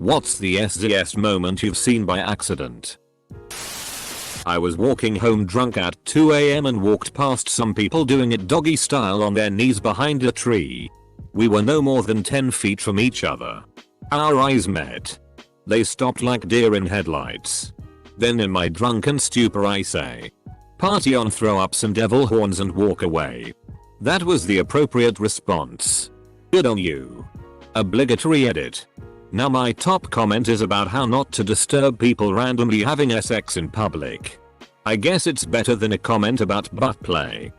What's the SZS moment you've seen by accident? I was walking home drunk at 2 AM and walked past some people doing it doggy style on their knees behind a tree. We were no more than 10 feet from each other. Our eyes met. They stopped like deer in headlights. Then in my drunken stupor I say, "Party on, throw up some devil horns and walk away." That was the appropriate response. Good on you. Obligatory edit. Now my top comment is about how not to disturb people randomly having sex in public. I guess it's better than a comment about butt play.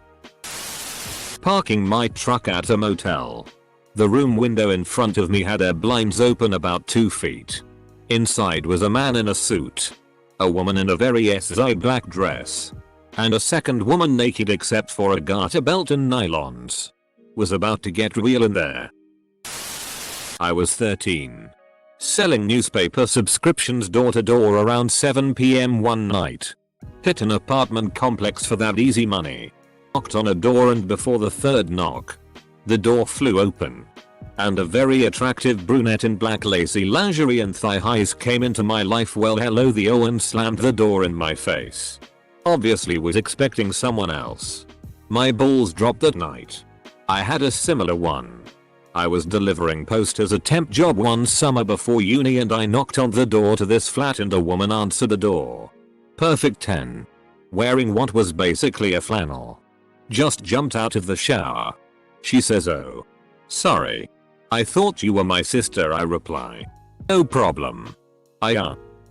Parking my truck at a motel. The room window in front of me had their blinds open about 2 feet. Inside was a man in a suit, a woman in a very SZI black dress, and a second woman naked except for a garter belt and nylons. Was about to get real in there. I was 13. Selling newspaper subscriptions door to door around 7 PM one night. Hit an apartment complex for that easy money. Knocked on a door and before the third knock, the door flew open. And a very attractive brunette in black lacy lingerie and thigh highs came into my life. Well hello Theo, and slammed the door in my face. Obviously was expecting someone else. My balls dropped that night. I had a similar one. I was delivering post as a temp job one summer before uni and I knocked on the door to this flat and a woman answered the door. Perfect 10. Wearing what was basically a flannel. Just jumped out of the shower. She says, "Oh. Sorry. I thought you were my sister," I reply. "No problem. I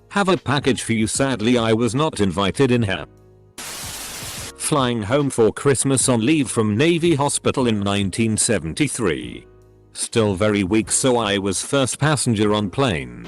have a package for you. Sadly I was not invited in here." Flying home for Christmas on leave from Navy Hospital in 1973. Still very weak, so I was first passenger on plane.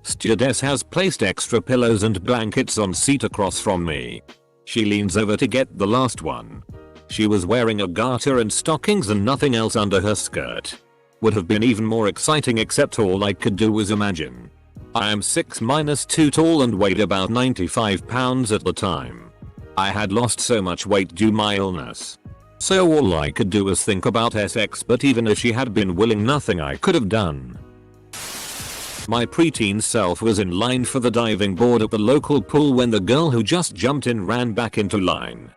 Stewardess has placed extra pillows and blankets on seat across from me. She leans over to get the last one. She was wearing a garter and stockings and nothing else under her skirt. Would have been even more exciting except all I could do was imagine. I am 6'2" tall and weighed about 95 pounds at the time. I had lost so much weight due my illness. So all I could do was think about sex, but even if she had been willing, nothing I could have done. My preteen self was in line for the diving board at the local pool when the girl who just jumped in ran back into line,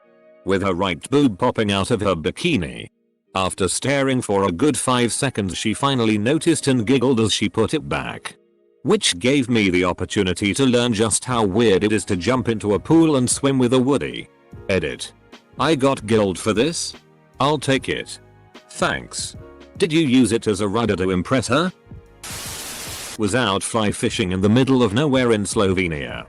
with her right boob popping out of her bikini. After staring for a good 5 seconds she finally noticed and giggled as she put it back. Which gave me the opportunity to learn just how weird it is to jump into a pool and swim with a woody. Edit. I got guilt for this? I'll take it. Thanks. Did you use it as a rudder to impress her? Was out fly fishing in the middle of nowhere in Slovenia.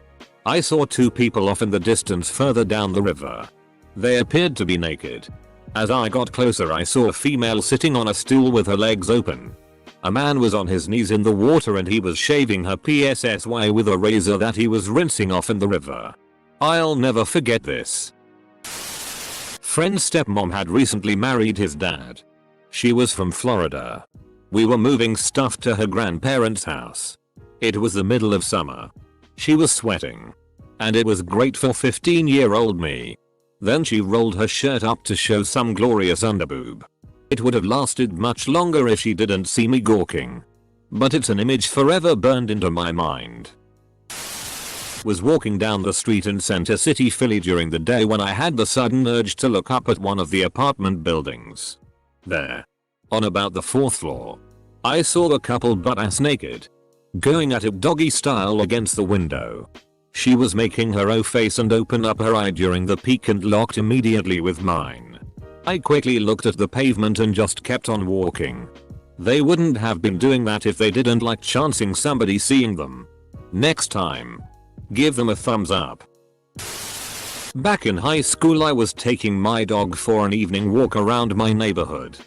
I saw 2 people off in the distance further down the river. They appeared to be naked. As I got closer I saw a female sitting on a stool with her legs open. A man was on his knees in the water and he was shaving her PSSY with a razor that he was rinsing off in the river. I'll never forget this. Friend's stepmom had recently married his dad. She was from Florida. We were moving stuff to her grandparents' house. It was the middle of summer. She was sweating. And it was great for 15-year-old me. Then she rolled her shirt up to show some glorious underboob. It would have lasted much longer if she didn't see me gawking. But it's an image forever burned into my mind. Was walking down the street in Center City, Philly during the day when I had the sudden urge to look up at one of the apartment buildings. There, on about the 4th floor, I saw the couple butt-ass naked, going at it doggy style against the window. She was making her O face and opened up her eye during the peek and locked immediately with mine. I quickly looked at the pavement and just kept on walking. They wouldn't have been doing that if they didn't like chancing somebody seeing them. Next time, give them a thumbs up. Back in high school I was taking my dog for an evening walk around my neighborhood.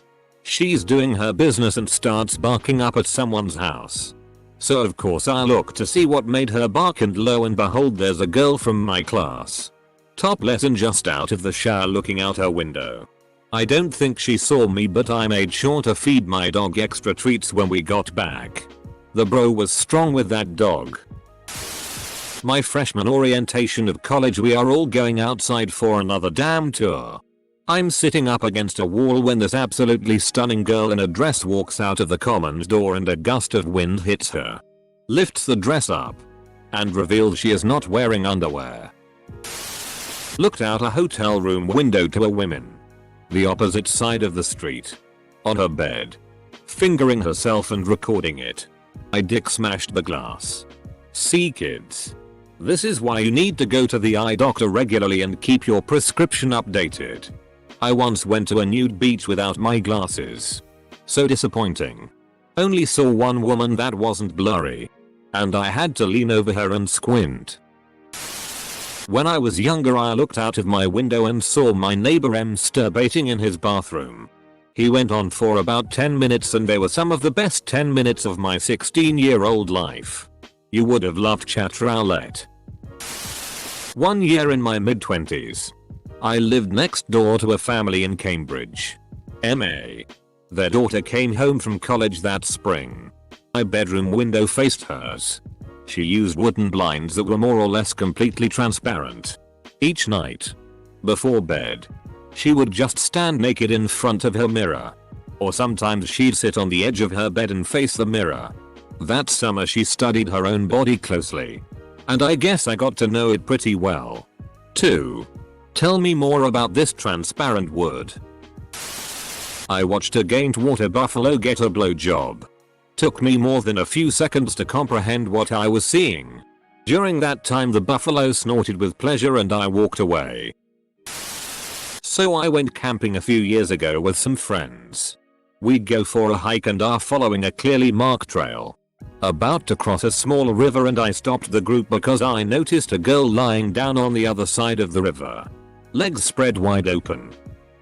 She's doing her business and starts barking up at someone's house. So of course I look to see what made her bark, and lo and behold there's a girl from my class. Topless and just out of the shower looking out her window. I don't think she saw me, but I made sure to feed my dog extra treats when we got back. The bro was strong with that dog. My freshman orientation of college, we are all going outside for another damn tour. I'm sitting up against a wall when this absolutely stunning girl in a dress walks out of the commons door and a gust of wind hits her. lifts the dress up, and reveals she is not wearing underwear. Looked out a hotel room window to a woman, the opposite side of the street, on her bed, fingering herself and recording it. I dick smashed the glass. See kids, this is why you need to go to the eye doctor regularly and keep your prescription updated. I once went to a nude beach without my glasses. So disappointing. Only saw one woman that wasn't blurry, and I had to lean over her and squint. When I was younger, I looked out of my window and saw my neighbor masturbating in his bathroom. He went on for about 10 minutes and they were some of the best 10 minutes of my 16-year-old life. You would have loved chat roulette. 1 year in my mid-20s. I lived next door to a family in Cambridge, MA. Their daughter came home from college that spring. My bedroom window faced hers. She used wooden blinds that were more or less completely transparent. Each night, before bed, she would just stand naked in front of her mirror. Or sometimes she'd sit on the edge of her bed and face the mirror. That summer she studied her own body closely. And I guess I got to know it pretty well. 2. Tell me more about this transparent wood. I watched a gained water buffalo get a blowjob. Took me more than a few seconds to comprehend what I was seeing. During that time the buffalo snorted with pleasure and I walked away. So I went camping a few years ago with some friends. We'd go for a hike and are following a clearly marked trail. About to cross a small river and I stopped the group because I noticed a girl lying down on the other side of the river. Legs spread wide open,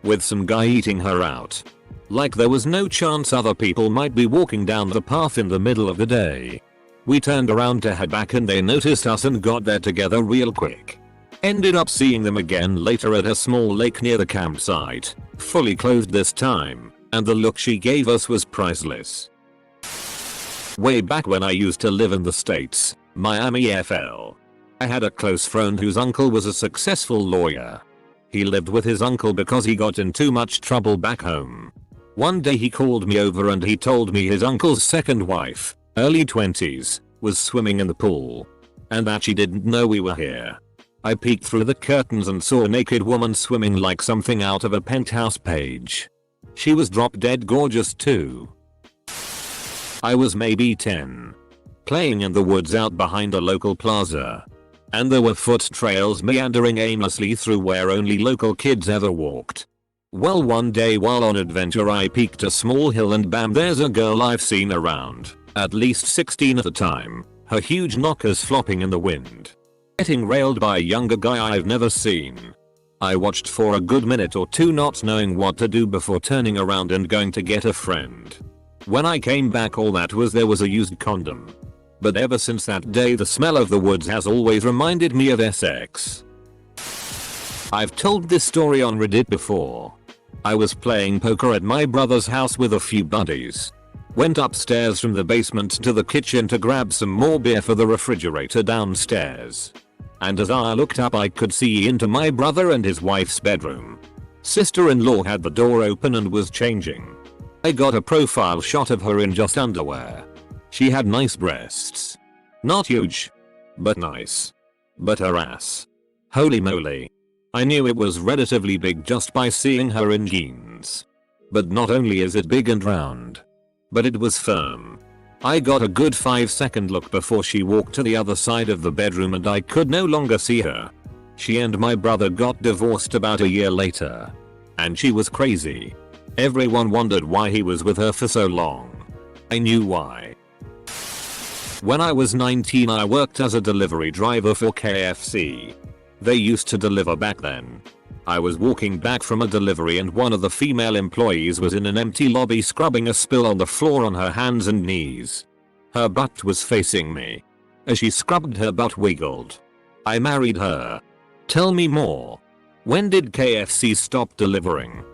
with some guy eating her out. Like there was no chance other people might be walking down the path in the middle of the day. We turned around to head back and they noticed us and got there together real quick. Ended up seeing them again later at a small lake near the campsite, fully clothed this time, and the look she gave us was priceless. Way back when I used to live in the States, Miami FL. I had a close friend whose uncle was a successful lawyer. He lived with his uncle because he got in too much trouble back home. One day he called me over and he told me his uncle's second wife, early 20s, was swimming in the pool. And that she didn't know we were here. I peeked through the curtains and saw a naked woman swimming like something out of a Penthouse page. She was drop dead gorgeous too. I was maybe 10. Playing in the woods out behind a local plaza. And there were foot trails meandering aimlessly through where only local kids ever walked. Well, one day while on adventure I peeked a small hill and bam, there's a girl I've seen around, at least 16 at the time, her huge knockers flopping in the wind. Getting railed by a younger guy I've never seen. I watched for a good minute or two not knowing what to do before turning around and going to get a friend. When I came back all that was there was a used condom. But ever since that day the smell of the woods has always reminded me of Essex. I've told this story on Reddit before. I was playing poker at my brother's house with a few buddies. Went upstairs from the basement to the kitchen to grab some more beer for the refrigerator downstairs. And as I looked up I could see into my brother and his wife's bedroom. Sister-in-law had the door open and was changing. I got a profile shot of her in just underwear. She had nice breasts. Not huge, but nice. But her ass. Holy moly. I knew it was relatively big just by seeing her in jeans. But not only is it big and round, but it was firm. I got a good 5-second look before she walked to the other side of the bedroom and I could no longer see her. She and my brother got divorced about a year later. And she was crazy. Everyone wondered why he was with her for so long. I knew why. When I was 19 I worked as a delivery driver for KFC. They used to deliver back then. I was walking back from a delivery and one of the female employees was in an empty lobby scrubbing a spill on the floor on her hands and knees. Her butt was facing me. As she scrubbed her butt wiggled. I married her. Tell me more. When did KFC stop delivering?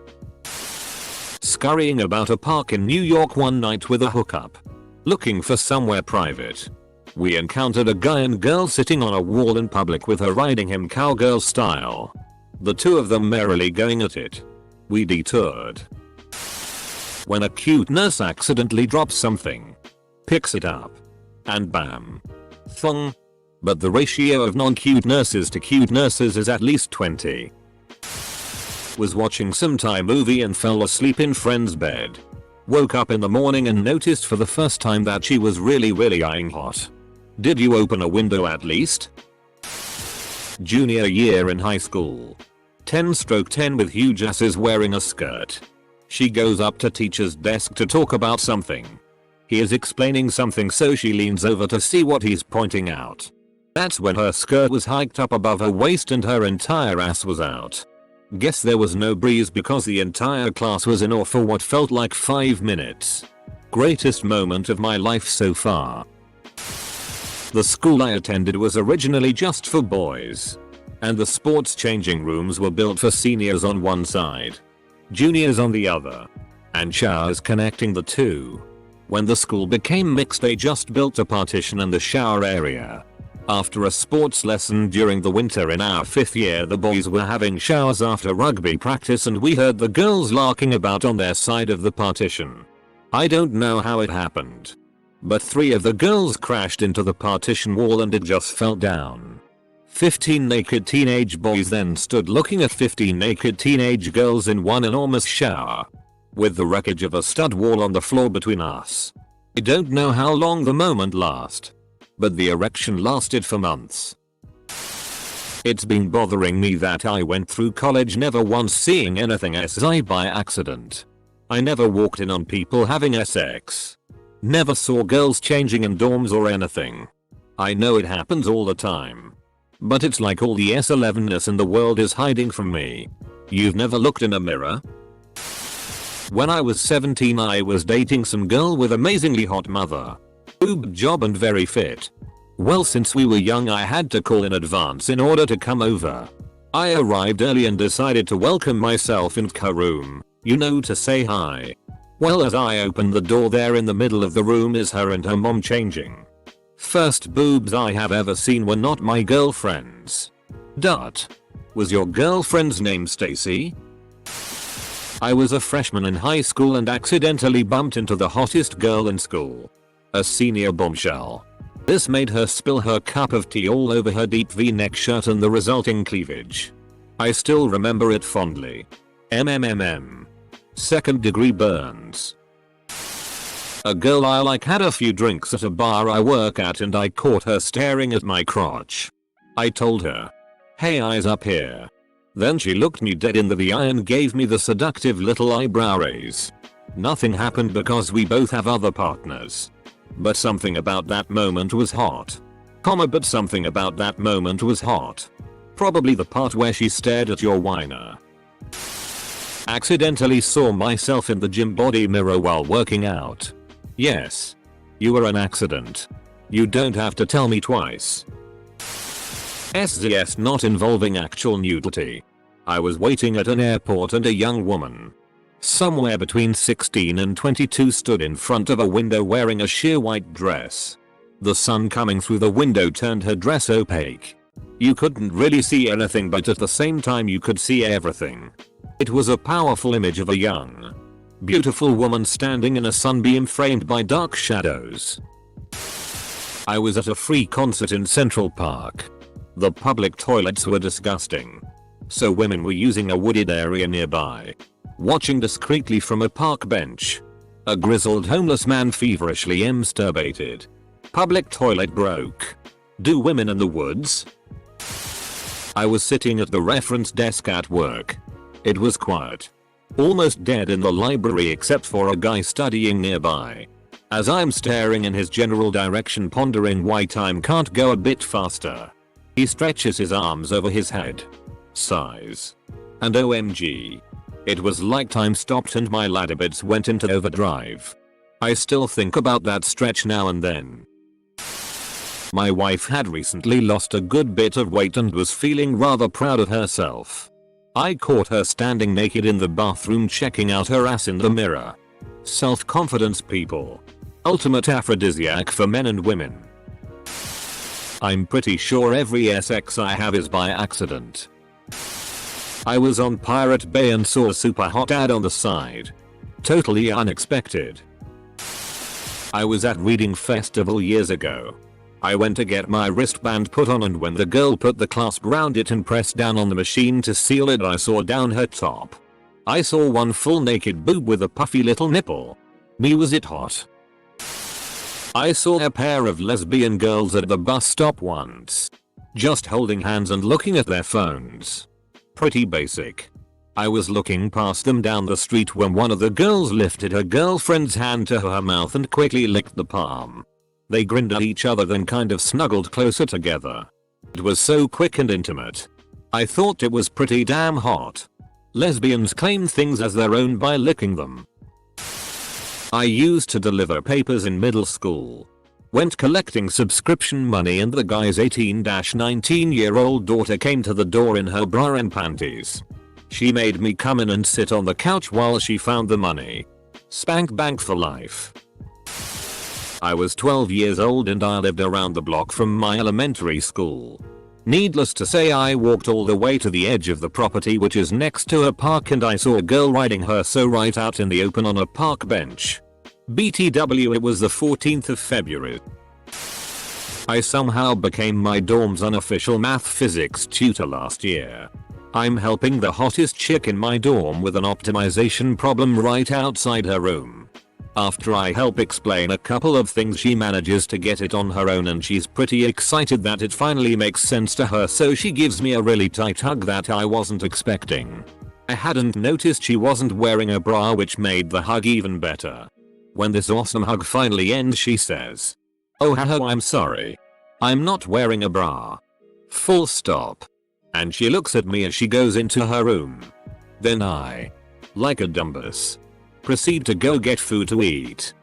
Scurrying about a park in New York one night with a hookup. Looking for somewhere private. We encountered a guy and girl sitting on a wall in public with her riding him cowgirl style. The two of them merrily going at it. We detoured. When a cute nurse accidentally drops something. Picks it up. And bam. Thong. But the ratio of non-cute nurses to cute nurses is at least 20. Was watching some Thai movie and fell asleep in friend's bed. Woke up in the morning and noticed for the first time that she was really eyeing hot. Did you open a window at least? Junior year in high school. 10/10 with huge asses wearing a skirt. She goes up to teacher's desk to talk about something. He is explaining something, so she leans over to see what he's pointing out. That's when her skirt was hiked up above her waist and her entire ass was out. Guess there was no breeze because the entire class was in awe for what felt like 5 minutes. Greatest moment of my life so far. The school I attended was originally just for boys. And the sports changing rooms were built for seniors on one side, juniors on the other, and showers connecting the two. When the school became mixed, they just built a partition in the shower area. After a sports lesson during the winter in our 5th year, the boys were having showers after rugby practice and we heard the girls larking about on their side of the partition. I don't know how it happened, but 3 of the girls crashed into the partition wall and it just fell down. 15 naked teenage boys then stood looking at 15 naked teenage girls in one enormous shower, with the wreckage of a stud wall on the floor between us. I don't know how long the moment lasted, but the erection lasted for months. It's been bothering me that I went through college never once seeing anything SI by accident. I never walked in on people having sex. Never saw girls changing in dorms or anything. I know it happens all the time, but it's like all the S11ness in the world is hiding from me. You've never looked in a mirror? When I was 17, I was dating some girl with amazingly hot mother, boob job and very fit. Well, since we were young, I had to call in advance in order to come over. I arrived early and decided to welcome myself into her room, you know, to say hi. Well, as I opened the door, there in the middle of the room is her and her mom changing. First boobs I have ever seen were not my girlfriend's. Was your girlfriend's name Stacy? I was a freshman in high school and accidentally bumped into the hottest girl in school, a senior bombshell. This made her spill her cup of tea all over her deep V-neck shirt and the resulting cleavage. I still remember it fondly. MMMM. Second-degree burns. A girl I like had a few drinks at a bar I work at and I caught her staring at my crotch. I told her, "Hey, eyes up here." Then she looked me dead in the eye and gave me the seductive little eyebrow raise. Nothing happened because we both have other partners. But something about that moment was hot. But something about that moment was hot. Probably the part where she stared at your wiener. Accidentally saw myself in the gym body mirror while working out. Yes. You were an accident. You don't have to tell me twice. SZS not involving actual nudity. I was waiting at an airport and a young woman, somewhere between 16 and 22, stood in front of a window wearing a sheer white dress. The sun coming through the window turned her dress opaque. You couldn't really see anything, but at the same time you could see everything. It was a powerful image of a young, beautiful woman standing in a sunbeam framed by dark shadows. I was at a free concert in Central Park. The public toilets were disgusting, so women were using a wooded area nearby. Watching discreetly from a park bench, a grizzled homeless man feverishly masturbated. Public toilet broke. Do women in the woods? I was sitting at the reference desk at work. It was quiet, almost dead in the library except for a guy studying nearby. As I'm staring in his general direction, pondering why time can't go a bit faster, he stretches his arms over his head. Sighs. And OMG. It was like time stopped and my ladder bits went into overdrive. I still think about that stretch now and then. My wife had recently lost a good bit of weight and was feeling rather proud of herself. I caught her standing naked in the bathroom checking out her ass in the mirror. Self-confidence, people. Ultimate aphrodisiac for men and women. I'm pretty sure every SX I have is by accident. I was on Pirate Bay and saw a super hot ad on the side. Totally unexpected. I was at reading festival years ago. I went to get my wristband put on, and when the girl put the clasp round it and pressed down on the machine to seal it, I saw down her top. I saw one full naked boob with a puffy little nipple. Me, was it hot? I saw a pair of lesbian girls at the bus stop once. Just holding hands and looking at their phones. Pretty basic. I was looking past them down the street when one of the girls lifted her girlfriend's hand to her mouth and quickly licked the palm. They grinned at each other, then kind of snuggled closer together. It was so quick and intimate. I thought it was pretty damn hot. Lesbians claim things as their own by licking them. I used to deliver papers in middle school. Went collecting subscription money, and the guy's 18-19-year-old daughter came to the door in her bra and panties. She made me come in and sit on the couch while she found the money. Spank bank for life. I was 12 years old and I lived around the block from my elementary school. Needless to say, I walked all the way to the edge of the property, which is next to a park, and I saw a girl riding her so right out in the open on a park bench. BTW, it was the 14th of February. I somehow became my dorm's unofficial math physics tutor last year. I'm helping the hottest chick in my dorm with an optimization problem right outside her room. After I help explain a couple of things, she manages to get it on her own, and she's pretty excited that it finally makes sense to her, so she gives me a really tight hug that I wasn't expecting. I hadn't noticed she wasn't wearing a bra, which made the hug even better. When this awesome hug finally ends, she says, "Oh haha, I'm sorry. I'm not wearing a bra. Full stop." And she looks at me as she goes into her room. Then I, like a dumbass, proceed to go get food to eat.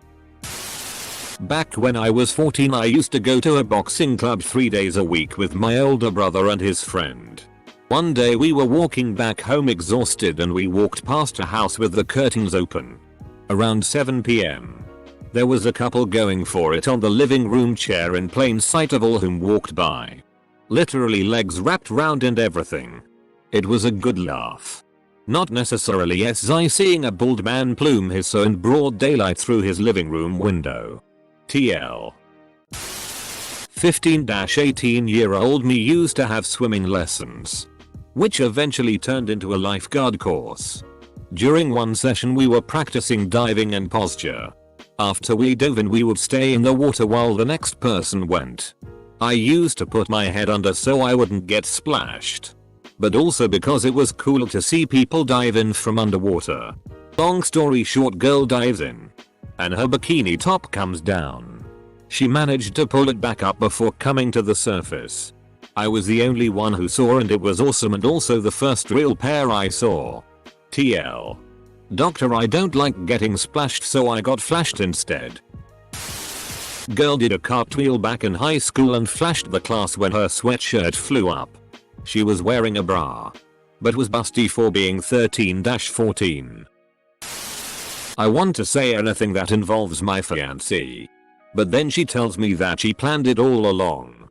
Back when I was 14, I used to go to a boxing club 3 days a week with my older brother and his friend. One day we were walking back home exhausted, and we walked past a house with the curtains open. Around 7 PM. There was a couple going for it on the living room chair in plain sight of all whom walked by. Literally legs wrapped round and everything. It was a good laugh. Not necessarily as I seeing a bald man plume his so in broad daylight through his living room window. TL. 15-18-year-old me used to have swimming lessons, which eventually turned into a lifeguard course. During one session we were practicing diving and posture. After we dove in, we would stay in the water while the next person went. I used to put my head under so I wouldn't get splashed, but also because it was cool to see people dive in from underwater. Long story short, girl dives in, and her bikini top comes down. She managed to pull it back up before coming to the surface. I was the only one who saw, and it was awesome, and also the first real pair I saw. TL. Doctor, I don't like getting splashed, so I got flashed instead. Girl did a cartwheel back in high school and flashed the class when her sweatshirt flew up. She was wearing a bra, but was busty for being 13-14. I want to say anything that involves my fiancée, but then she tells me that she planned it all along.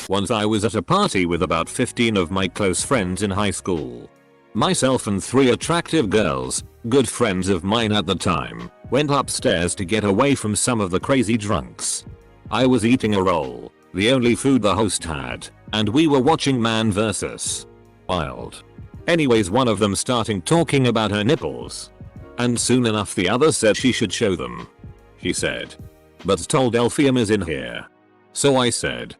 Once I was at a party with about 15 of my close friends in high school. Myself and 3 attractive girls, good friends of mine at the time, went upstairs to get away from some of the crazy drunks. I was eating a roll, the only food the host had, and we were watching Man vs. Wild. Anyways, one of them starting talking about her nipples. And soon enough the other said she should show them. She said, "But told Elphium is in here." So I said,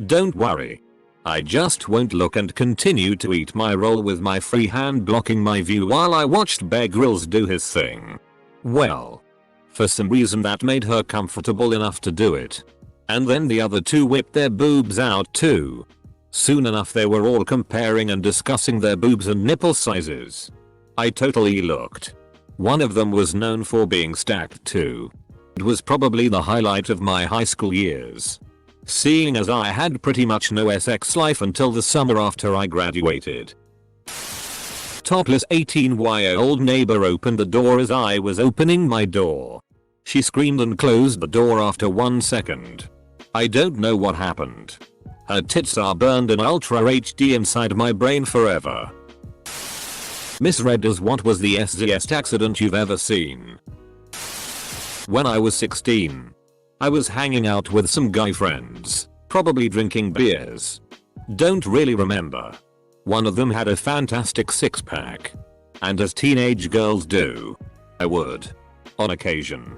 "Don't worry. I just won't look," and continued to eat my roll with my free hand blocking my view while I watched Bear Grylls do his thing. Well, for some reason that made her comfortable enough to do it. And then the other 2 whipped their boobs out too. Soon enough they were all comparing and discussing their boobs and nipple sizes. I totally looked. One of them was known for being stacked too. It was probably the highlight of my high school years, seeing as I had pretty much no sex life until the summer after I graduated. Topless 18-year-old neighbor opened the door as I was opening my door. She screamed and closed the door after 1 second. I don't know what happened. Her tits are burned in Ultra HD inside my brain forever. Misread as what was the SZest accident you've ever seen? When I was 16, I was hanging out with some guy friends, probably drinking beers. Don't really remember. One of them had a fantastic six-pack. And as teenage girls do, I would, on occasion,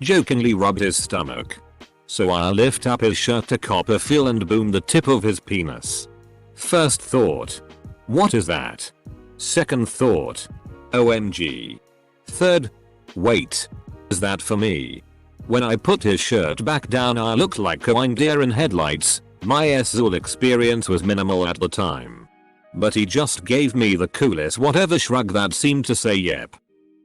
jokingly rub his stomach. So I lift up his shirt to cop a feel and boom the tip of his penis. First thought, what is that? Second thought, OMG. Third, wait, is that for me? When I put his shirt back down I looked like a deer in headlights. My Azul experience was minimal at the time. But he just gave me the coolest whatever shrug that seemed to say yep.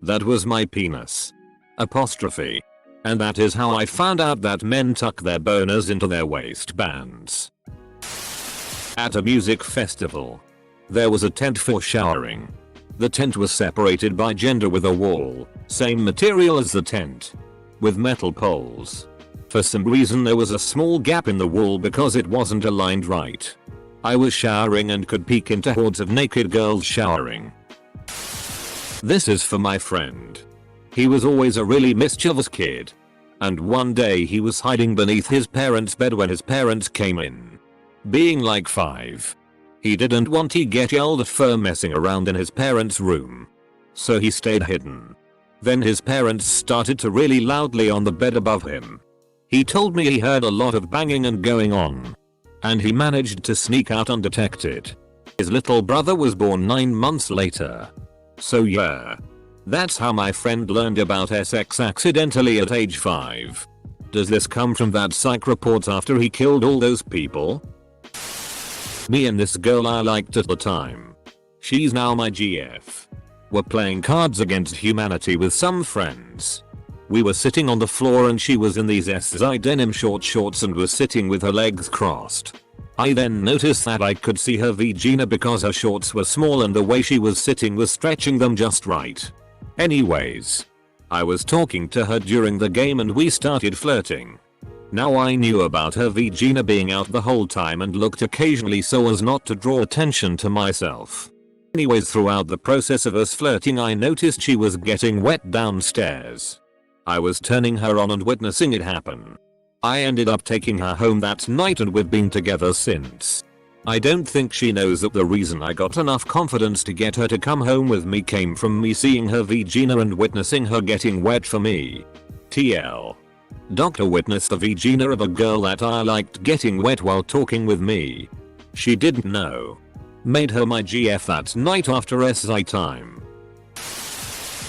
That was my penis. Apostrophe. And that is how I found out that men tuck their boners into their waistbands. At a music festival, there was a tent for showering. The tent was separated by gender with a wall, same material as the tent, with metal poles. For some reason there was a small gap in the wall because it wasn't aligned right. I was showering and could peek into hordes of naked girls showering. This is for my friend. He was always a really mischievous kid. And one day he was hiding beneath his parents' bed when his parents came in. Being like 5. He didn't want to get yelled at for messing around in his parents' room. So he stayed hidden. Then his parents started to really loudly on the bed above him. He told me he heard a lot of banging and going on. And he managed to sneak out undetected. His little brother was born 9 months later. So yeah. That's how my friend learned about sex accidentally at age 5. Does this come from that psych report after he killed all those people? Me and this girl I liked at the time. She's now my GF. We're playing Cards Against Humanity with some friends. We were sitting on the floor and she was in these SI denim shorts and was sitting with her legs crossed. I then noticed that I could see her vagina because her shorts were small and the way she was sitting was stretching them just right. Anyways, I was talking to her during the game and we started flirting. Now I knew about her vagina being out the whole time and looked occasionally so as not to draw attention to myself. Anyways, throughout the process of us flirting I noticed she was getting wet downstairs. I was turning her on and witnessing it happen. I ended up taking her home that night and we've been together since. I don't think she knows that the reason I got enough confidence to get her to come home with me came from me seeing her vagina and witnessing her getting wet for me. TL. Doctor witnessed the vagina of a girl that I liked getting wet while talking with me. She didn't know. Made her my GF that night after SI time.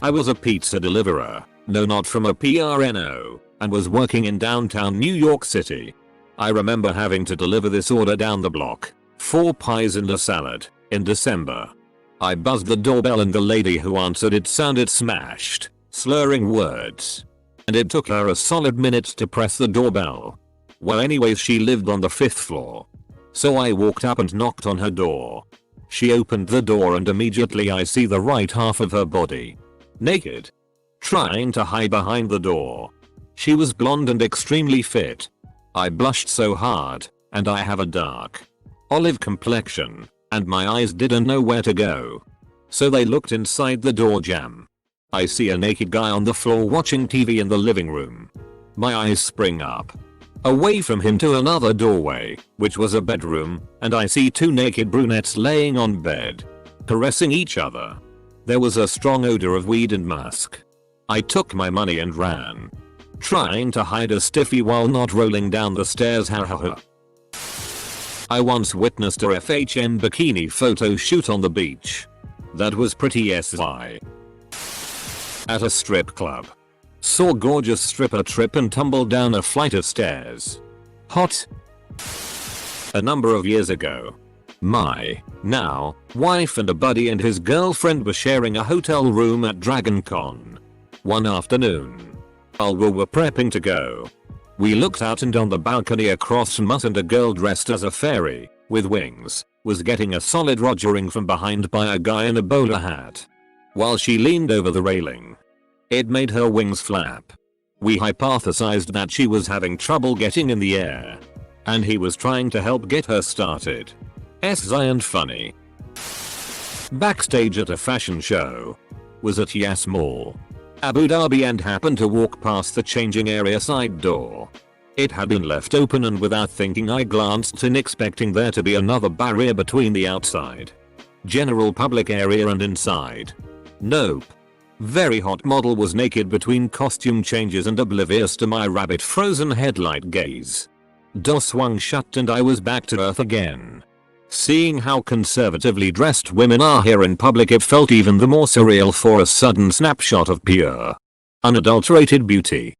I was a pizza deliverer, no not from a PRNO, and was working in downtown New York City. I remember having to deliver this order down the block, 4 pies and a salad, in December. I buzzed the doorbell and the lady who answered it sounded smashed, slurring words. And it took her a solid minute to press the doorbell. Well anyways she lived on the 5th floor. So I walked up and knocked on her door. She opened the door and immediately I see the right half of her body. Naked. Trying to hide behind the door. She was blonde and extremely fit. I blushed so hard, and I have a dark olive complexion, and my eyes didn't know where to go. So they looked inside the door jamb. I see a naked guy on the floor watching TV in the living room. My eyes spring up. Away from him to another doorway, which was a bedroom, and I see 2 naked brunettes laying on bed, caressing each other. There was a strong odor of weed and musk. I took my money and ran. Trying to hide a stiffy while not rolling down the stairs. I once witnessed a FHM bikini photo shoot on the beach. That was pretty SI. At a strip club. Saw gorgeous stripper trip and tumble down a flight of stairs. Hot. A number of years ago, my now wife and a buddy and his girlfriend were sharing a hotel room at DragonCon. One afternoon, while we were prepping to go, we looked out and on the balcony across from us and a girl dressed as a fairy, with wings, was getting a solid rogering from behind by a guy in a bowler hat. While she leaned over the railing, it made her wings flap. We hypothesized that she was having trouble getting in the air, and he was trying to help get her started. SI and funny. Backstage at a fashion show. Was at Yas Mall. Abu Dhabi and happened to walk past the changing area side door. It had been left open and without thinking I glanced in expecting there to be another barrier between the outside general public area and inside. Nope. Very hot model was naked between costume changes and oblivious to my rabbit frozen headlight gaze. Door swung shut and I was back to earth again. Seeing how conservatively dressed women are here in public, it felt even the more surreal for a sudden snapshot of pure, unadulterated beauty.